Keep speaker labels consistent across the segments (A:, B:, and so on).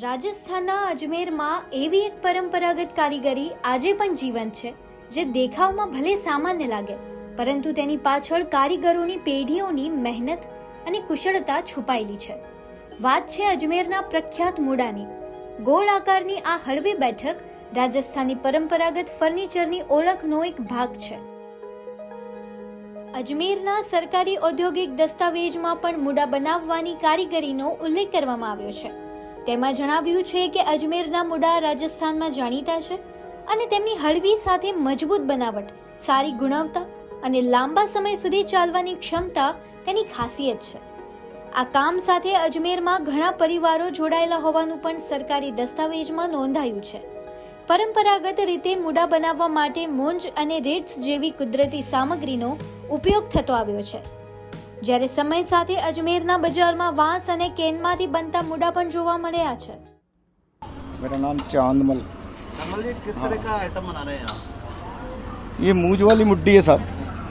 A: રાજસ્થાનના અજમેરમાં એવી એક પરંપરાગત કારીગરી આજે પણ જીવંત છે જે દેખાવમાં ભલે સામાન્ય લાગે, પરંતુ તેની પાછળ કારીગરોની પેઢીઓની મહેનત અને કુશળતા છુપાયેલી છે. વાત છે અજમેરના પ્રખ્યાત મુડાની. ગોળ આકારની આ હળવી બેઠક રાજસ્થાની પરંપરાગત ફર્નિચરની ઓળખનો એક ભાગ છે. અજમેરના સરકારી ઔદ્યોગિક દસ્તાવેજમાં પણ મુડા બનાવવાની કારીગરીનો ઉલ્લેખ કરવામાં આવ્યો છે. તેમાં જણાવ્યું છે કે અજમેરના મુડા રાજસ્થાનમાં જાણીતા છે અને તેમની હળવી સાથે મજબૂત બનાવટ, સારી ગુણવત્તા અને લાંબા સમય સુધી ચાલવાની ક્ષમતા તેની ખાસિયત છે. આ કામ સાથે અજમેરમાં ઘણા પરિવારો જોડાયેલા હોવાનું પણ સરકારી દસ્તાવેજમાં નોંધાયું છે. પરંપરાગત રીતે મુડા બનાવવા માટે મૂંજ અને રેડ્સ જેવી કુદરતી સામગ્રીનો ઉપયોગ થતો આવ્યો છે, જ્યારે સમય સાથે અજમેરના બજારમાં વાંસ અને કેનમાંથી બનતા મુડા પણ જોવા મળ્યા છે.
B: मेरा नाम चांदमल।
C: कमल जी, किस तरह का आइटम बना रहे हैं आप?
B: ये मूंज वाली मुड्डी है साहब।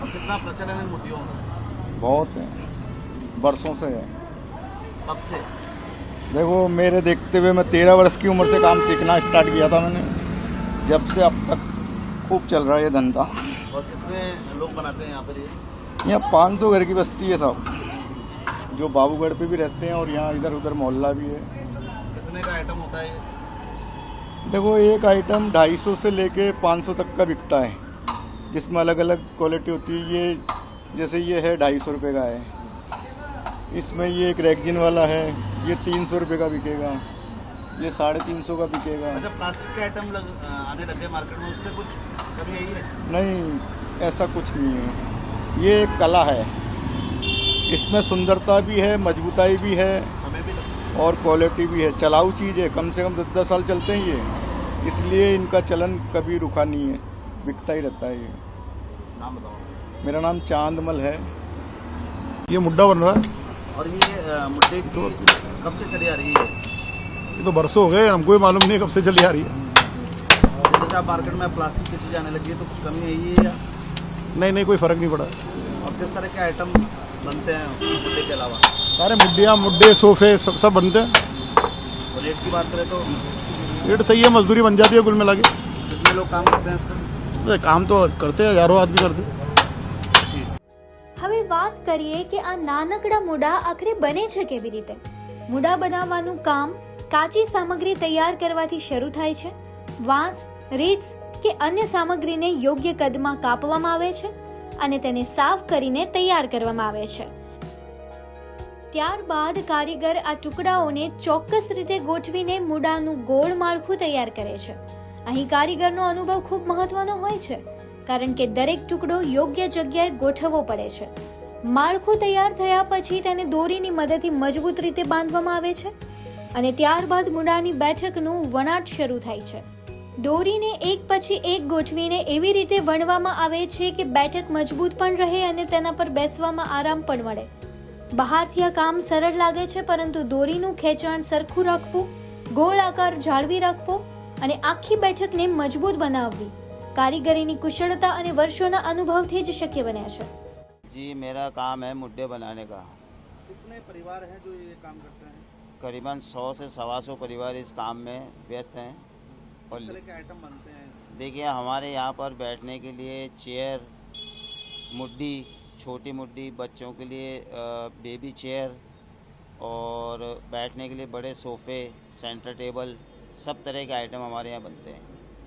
C: और कितना प्रचलन है मुट्ठियों का?
B: बहुत है, बरसों से है।
C: कब से?
B: देखो, मेरे देखते हुए मैं 13 वर्ष की उम्र से काम सीखना स्टार्ट किया था मैंने। जब से अब तक खूब चल रहा है ये धंधा।
C: और कितने लोग बनाते हैं यहाँ पर ये?
B: यहाँ 500 घर की बस्ती है साहब, जो बाबूगढ़ पे भी रहते हैं और यहाँ इधर उधर मोहल्ला भी है।
C: कितने का आइटम होता है ये?
B: देखो, एक आइटम 250 से लेके 500 तक का बिकता है, जिसमें अलग अलग क्वालिटी होती है। ये जैसे ये है 250 रुपये का है, इसमें ये एक रेक्जिन वाला है, ये 300 रुपये का बिकेगा, ये 350 का बिकेगा।
C: अच्छा, प्लास्टिक के आइटम आने लगे मार्केट में, उससे कुछ कमी आई है?
B: नहीं, ऐसा कुछ नहीं है। ये एक कला है, इसमें सुंदरता भी है, मजबूताई भी है
C: समय भी लगता
B: और क्वालिटी भी है। चलाऊ चीज़ है, कम से कम 10-10 साल चलते हैं ये, इसलिए इनका चलन कभी रुका नहीं है, बिकता ही रहता है ये।
C: है। नाम बताओ।
B: मेरा नाम चांदमल है।
D: ये मुड्डा बन रहा है।
C: और ये मुट्ठी कब से चली आ रही है?
D: ये तो बरसों हो गए, हमको भी मालूम नहीं है कब से चली आ रही है।
C: जैसे आप मार्केट में प्लास्टिक की चीज़ें आने लगी है, तो कुछ कमी आई है या?
D: नहीं, कोई फर्क नहीं पड़ा।
C: और किस तरह के आइटम बनते हैं मुट्ठी के अलावा?
D: सारे मुड्डियाँ, मुड्डे, सोफे सब बनते हैं।
C: और रेट की बात करें तो
D: रेट सही है, मजदूरी बन जाती है कुल मिला के।
C: कितने लोग काम करते हैं इसका?
D: काम तो करते हैं, हजारों आदमी करते हैं।
A: હવે વાત કરીએ કે આ નાનકડા મુડા આખરે બને છે કેવી રીતે. મુડા બનાવવાનું કામ કાચી સામગ્રી તૈયાર કરવાથી શરૂ થાય છે. વાંસ, રીડ્સ કે અન્ય સામગ્રીને યોગ્ય કદમાં કાપવામાં આવે છે અને તેને સાફ કરીને તૈયાર કરવામાં આવે છે. ત્યારબાદ કારીગર આ ટુકડાઓને ચોક્કસ રીતે ગોઠવીને મુડાનું ગોળ માળખું તૈયાર કરે છે. અહીં કારીગરનો અનુભવ ખૂબ મહત્વનો હોય છે, કારણ કે દરેક ટુકડો યોગ્ય જગ્યાએ ગોઠવવો પડે છે. માળખું તૈયાર થયા પછી તેને દોરીની મદદથી મજબૂત રીતે બાંધવામાં આવે છે અને ત્યારબાદ મુડાની બેઠકનું વણાટ શરૂ થાય છે. દોરીને એક પછી એક ગોઠવીને એવી રીતે વણવામાં આવે છે કે બેઠક મજબૂત પણ રહે અને તેના પર બેસવામાં આરામ પણ મળે. બહારથી આ કામ સરળ લાગે છે, પરંતુ દોરીનું ખેંચાણ સરખું રાખવું, ગોળ આકાર જાળવી રાખવો અને આખી બેઠકને મજબૂત બનાવવી કારીગરીની કુશળતા અને વર્ષોના અનુભવથી જ શક્ય બન્યા છે.
E: जी, मेरा काम है मुड्डे बनाने का।
C: कितने परिवार हैं जो ये काम करते हैं?
E: करीबन 100 से 125 परिवार इस काम में व्यस्त हैं। और
C: किस तरह के आइटम बनते हैं?
E: देखिए, हमारे यहाँ पर बैठने के लिए चेयर, मुड्डी, छोटी मुड्डी, बच्चों के लिए बेबी चेयर और बैठने के लिए बड़े सोफ़े, सेंटर टेबल, सब तरह के आइटम हमारे यहाँ बनते हैं।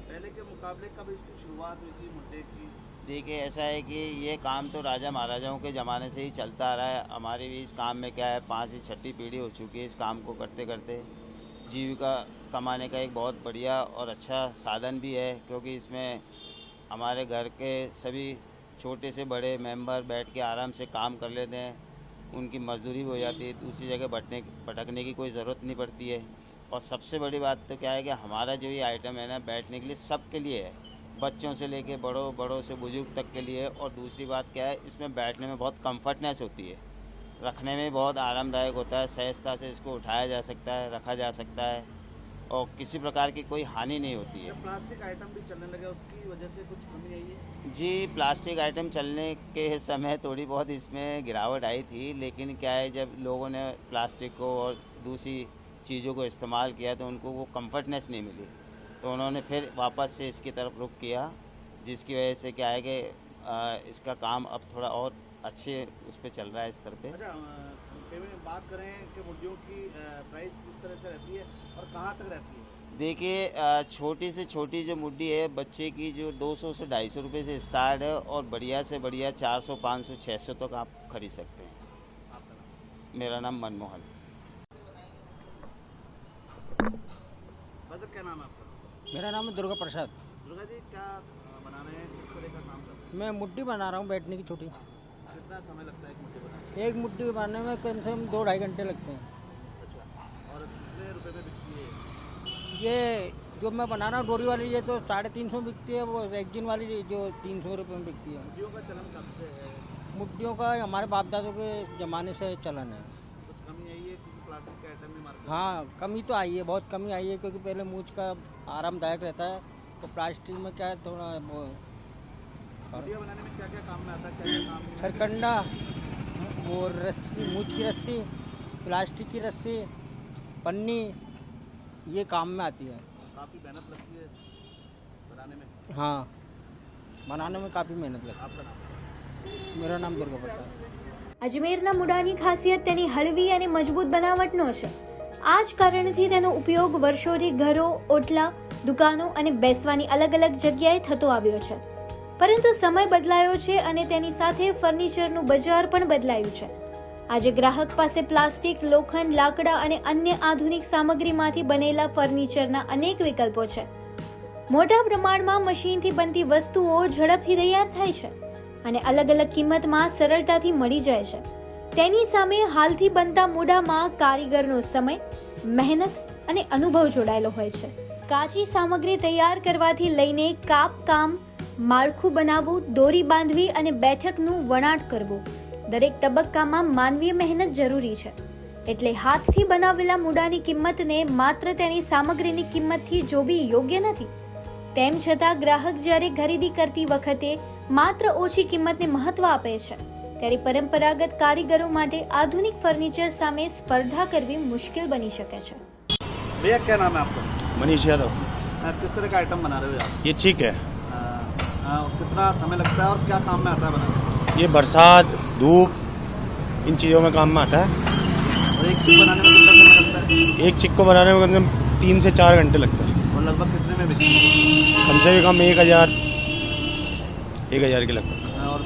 C: पहले के मुकाबले कब इसकी शुरुआत हुई थी मुट्ठी की?
E: देखिए, ऐसा है कि ये काम तो राजा महाराजाओं के ज़माने से ही चलता आ रहा है। हमारी भी इस काम में क्या है, 5वीं 6वीं पीढ़ी हो चुकी है इस काम को करते करते। जीविका कमाने का एक बहुत बढ़िया और अच्छा साधन भी है, क्योंकि इसमें हमारे घर के सभी छोटे से बड़े मेंबर बैठ के आराम से काम कर लेते हैं। उनकी मजदूरी भी हो जाती है, दूसरी जगह भटकने की कोई ज़रूरत नहीं पड़ती है। और सबसे बड़ी बात तो क्या है कि हमारा जो ये आइटम है ना, बैठने के लिए सबके लिए है, बच्चों से लेके बड़ों से बुजुर्ग तक के लिए। और दूसरी बात क्या है, इसमें बैठने में बहुत कंफर्टनेस होती है, रखने में बहुत आरामदायक होता है, सहजता से इसको उठाया जा सकता है, रखा जा सकता है और किसी प्रकार की कोई हानि नहीं होती है।
C: प्लास्टिक आइटम भी चलने लगे, उसकी वजह से कुछ कमी आई है?
E: जी, प्लास्टिक आइटम चलने के समय थोड़ी बहुत इसमें गिरावट आई थी, लेकिन क्या है, जब लोगों ने प्लास्टिक को और दूसरी चीज़ों को इस्तेमाल किया तो उनको वो कंफर्टनेस नहीं मिली, तो उन्होंने फिर वापस से इसकी तरफ रुख किया, जिसकी वजह से क्या है कि इसका काम अब थोड़ा और अच्छे उस पर चल रहा है स्तर पे।
C: अच्छा, पेमेंट बात करें कि मुर्गियों की प्राइस किस तरह से रहती है और कहाँ तक रहती है?
E: देखिए, छोटी से छोटी जो मुड्डी है बच्चे की जो 200 से 250 रुपये से स्टार्ट है, और बढ़िया से बढ़िया 400, 500, 600 तक आप खरीद सकते हैं।
C: आपका नाम?
E: मेरा नाम मनमोहन।
C: क्या नाम है आपका?
F: मेरा नाम है दुर्गा प्रसाद।
C: दुर्गा जी, क्या बना रहे हैं, किस तरह का काम कर रहे
F: मैं मुट्ठी बना रहा हूँ बैठने की छोटी।
C: हैं? कितना समय लगता है एक मुट्ठी बनाने
F: एक मुट्ठी बनाने में कम से कम 2-2.5 घंटे लगते हैं।
C: में? अच्छा, और कितने रुपए में बिकती है?
F: ये जो मैं बना रहा हूँ डोरी वाली, ये तो 350 बिकती है। वो रेक्जिन वाली जो 300 रुपये में बिकती है।
C: मुर्गियों का चलन कब से है?
F: मुट्ठियों का हमारे बाप दादों के ज़माने से चलन है।
C: कुछ कमी आई है क्योंकि प्लास्टिक के आइटम में मार्केट?
F: हाँ, कमी तो आई है, बहुत कमी आई है, क्योंकि पहले मूछ का आरामदायक रहता है, तो प्लास्टिक में क्या है थोड़ा वो
C: मुर्गियाँ बनाने में क्या क्या काम में आता है, क्या क्या काम में?
F: सरकंडा, वो रस्सी, मूछ की रस्सी, प्लास्टिक की रस्सी, पन्नी, ये काम में आती है।
C: काफ़ी मेहनत लगती है बनाने में?
F: हाँ, बनाने में काफ़ी मेहनत लगती
C: आपका नाम?
F: है। मेरा नाम दुर्गा प्रसाद।
A: અજમેરના મુડાની ખાસિયત તેની હળવી અને મજબૂત બનાવટનો છે. આ જ કારણથી તેનો ઉપયોગ વર્ષોથી ઘરો, ઓટલા, દુકાનો અને બેસવાની અલગ અલગ જગ્યાએ થતો આવ્યો છે. પરંતુ સમય બદલાયો છે અને તેની સાથે ફર્નિચરનું બજાર પણ બદલાયું છે. આજે ગ્રાહક પાસે પ્લાસ્ટિક, લોખંડ, લાકડા અને અન્ય આધુનિક સામગ્રીમાંથી બનેલા ફર્નિચરના અનેક વિકલ્પો છે. મોટા પ્રમાણમાં મશીનથી બનતી વસ્તુઓ ઝડપથી તૈયાર થાય છે અને અલગ અલગ કિંમતમાં સરળતાથી મળી જાય છે. તેની સામે હાલથી બનતા મૂડામાં કારીગરનો સમય, મહેનત અને અનુભવ જોડાયેલો હોય છે. કાચી સામગ્રી તૈયાર કરવાથી લઈને કામ, માળખું બનાવવું, દોરી બાંધવી અને બેઠકનું વણાટ કરવું, દરેક તબક્કામાં માનવીય મહેનત જરૂરી છે. એટલે હાથથી બનાવેલા મૂડાની કિંમતને માત્ર તેની સામગ્રીની કિંમતથી જોવી યોગ્ય નથી. તેમ છતાં ગ્રાહક જ્યારે ખરીદી કરતી વખતે માત્ર ઓછી કિંમતને મહત્વ આપે છે, ત્યારે પરંપરાગત કારીગરો માટે આધુનિક ફર્નિચર સામે સ્પર્ધા કરવી મુશ્કેલ બની શકે છે.
C: भैया, क्या नाम है आपका?
D: मनीष यादव।
C: किस तरह का आइटम बना रहे हो आप?
D: ये चिक है।
C: कितना समय लगता है और क्या काम में आता है बनाने में?
D: ये बरसात, धूप, इन चीज़ों में काम में आता है।
C: और एक चीज बनाने में कितना समय लगता है?
D: एक चिक को बनाने में कम से कम 3 से 4 घंटे लगते हैं।
C: और लगभग कितने में बिकती है?
D: कम से कम 1000 के लगभग।
C: और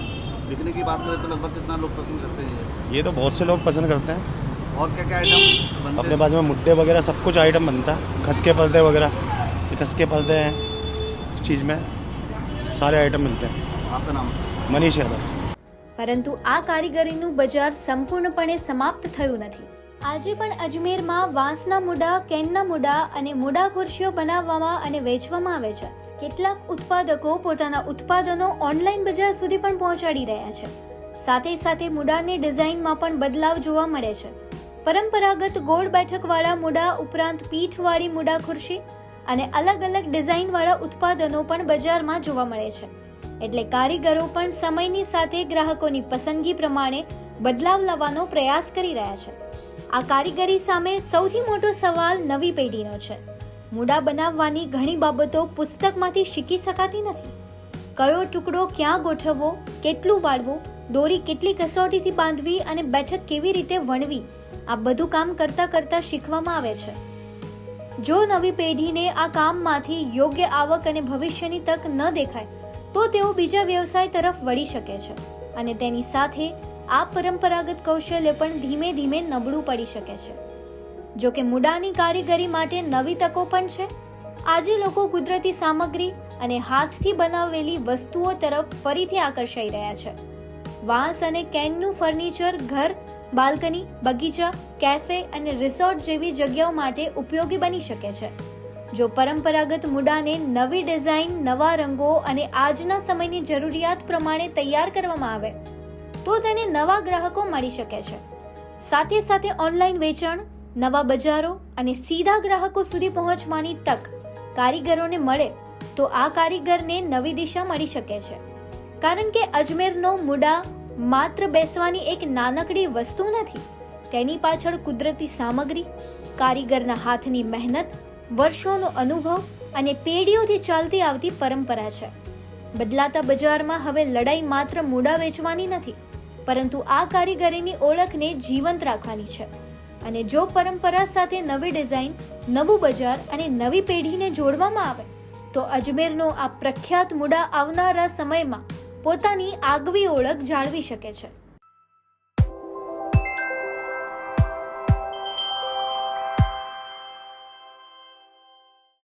C: बिकने की बात करें तो लगभग कितना लोग पसंद करते हैं?
D: ये तो बहुत से लोग पसंद करते हैं।
C: और क्या क्या आइटम बनते
D: अपने
C: हैं?
D: पास में मुड्डे वगैरह सब कुछ आइटम बनता है। खसके पर्दे वगैरह, ये खसके पर्दे हैं, इस चीज़ में सारे आइटम मिलते हैं।
C: आपका नाम?
D: मनीष यादव।
A: પરંતુ આ કારીગરીનું બજાર સંપૂર્ણપણે સમાપ્ત થયું નથી. આજે પણ અજમેરમાં વાંસના મૂડા, કેનના મૂડા અને મૂડા ખુરશીઓ બનાવવામાં અને વેચવામાં આવે છે. કેટલાક ઉત્પાદકો પોતાના ઉત્પાદનો ઓનલાઈન બજાર સુધી પણ પહોંચાડી રહ્યા છે. સાથે સાથે મૂડાની ડિઝાઇનમાં પણ બદલાવ જોવા મળે છે. પરંપરાગત ગોળ બેઠકવાળા મૂડા ઉપરાંત પીઠવાળી મૂડા ખુરશી અને અલગ અલગ ડિઝાઇનવાળા ઉત્પાદનો પણ બજારમાં જોવા મળે છે. એટલે કારીગરો પણ સમયની સાથે ગ્રાહકોની પસંદગી પ્રમાણે બદલાવ લાવવાનો પ્રયાસ કરી રહ્યા છે. આ કારીગરી સામે સૌથી મોટો સવાલ નવી પેઢીનો છે. મૂડા બનાવવાની ઘણી બાબતો પુસ્તકમાંથી શીખી શકાતી નથી. કયો ટુકડો ક્યાં ગોઠવવો, કેટલું વાળવું, દોરી કેટલી કસોટીથી બાંધવી અને બેઠક કેવી રીતે વણવી, આ બધું કામ કરતા કરતા શીખવામાં આવે છે. જો નવી પેઢીને આ કામમાંથી યોગ્ય આવક અને ભવિષ્યની તક ન દેખાય તો તેઓ બીજા વ્યવસાય તરફ વળી શકે છે અને તેની સાથે આ પરંપરાગત કૌશલ્ય પણ ધીમે ધીમે નબળું પડી શકે છે. જો કે મૂડાની કારીગરી માટે નવી તકો પણ છે. આજે લોકો કુદરતી સામગ્રી અને હાથથી બનાવેલી વસ્તુઓ તરફ ફરીથી આકર્ષાઈ રહ્યા છે. વાંસ અને કેનનું ફર્નિચર ઘર, બાલ્કની, બગીચા, કેફે અને રિસોર્ટ જેવી જગ્યાઓ માટે ઉપયોગી બની શકે છે. જો પરંપરાગત મૂડાને નવી ડિઝાઇન, નવા રંગો અને આજના સમયની જરૂરિયાત પ્રમાણે તૈયાર કરવામાં આવે તો તેને નવા ગ્રાહકો મળી શકે છે. સાથે સાથે ઓનલાઈન વેચાણ, નવા બજારો અને સીધા ગ્રાહકો સુધી પહોંચવાની તક કારીગરોને મળે તો આ કારીગરને નવી દિશા મળી શકે છે. કારણ કે અજમેરનો મૂડા માત્ર બેસવાની એક નાનકડી વસ્તુ નથી. તેની પાછળ કુદરતી સામગ્રી, કારીગરના હાથની મહેનત, વર્ષોનો અનુભવ અને પેઢીઓથી ચાલતી આવતી પરંપરા છે. બદલાતા બજારમાં હવે લડાઈ માત્ર મૂડા વેચવાની નથી, પરંતુ આ કારીગરીની ઓળખને જીવંત રાખવાની છે. અને જો પરંપરા સાથે નવી ડિઝાઇન, નવું બજાર અને નવી પેઢીને જોડવામાં આવે તો અજમેરનો આ પ્રખ્યાત મૂડા આવનારા સમયમાં પોતાની આગવી ઓળખ જાળવી શકે છે.